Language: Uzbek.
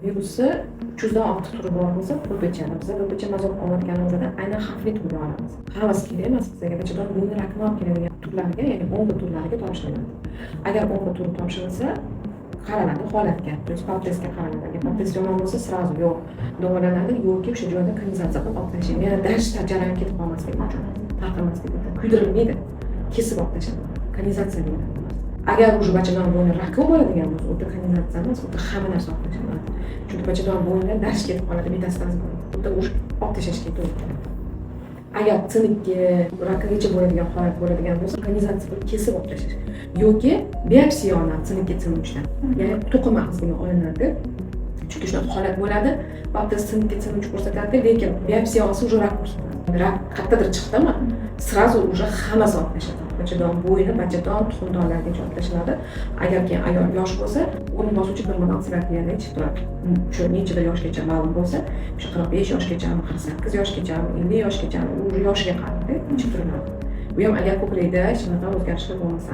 virusni 300 dan ortiq turi bor bo'lsa, ko'pincha biz ko'pincha mazoq olayotganimizda aynan xavfli turga olamiz. Hammasi kerak emas bizga. Bachadon bo'yni rakni olib keladigan turlarga, ya'ni o'nga turlariga topshiriladi. Agar o'nga tur topshirilsa, qaraladi holatga, to есть protezdga qaraladi. Agar protez yomon bo'lsa, sразу yo'q davolanadi, yo'lga o'sha joyda kanalizatsiya qilib olib tashlaydi. Yana dash jarayon ketib qolmasligi uchun, tarqamaslik uchun kuydirilmaydi, kesib olib tashlanadi. Kanalizatsiya deyiladi. Agar уже bachadon bo'yni raki bo'ladigan bo'lsa, o'ta kanalizatsiya emas, o'ta hamma narsa olib tashlanadi. Chunki bachadon bo'ynida dash ketib qoladi, metastaz bo'ladi. O'ta уже olib tashlashga to'g'ri keladi. Agar sinibga rakagacha bo'ladigan holat bo'ladigan bo'lsa, kanalizatsiya qilib kesib olib tashlash yoki biopsiya olinadi sinibga sinuvchidan. Ya'ni to'qima qismiga olinadi. Chunki shunaqa holat bo'ladi, protez sinibga sinuvchi ko'rsatadi, lekin biopsiya olsa уже rak ko'rsatadi. Rak qayerdadir chiqdimi, sразу уже hammasi olib tashladi. Bachadon bo'yni, bachadon, tuxumdonlargacha olib tashlanadi. Agar keyin ayol yosh bo'lsa, uning bosuvchi gormonal terapiyada ichib turadi. Shu nechadir yoshgacha ma'lum bo'lsa, shu 45 yoshgachami, 48 yoshgachami, 50 yoshgachami, u yoshiga qarab ichib turiladi. Bu ham agar ko'kragida hech qanaqa o'zgarishlar bo'lmasa.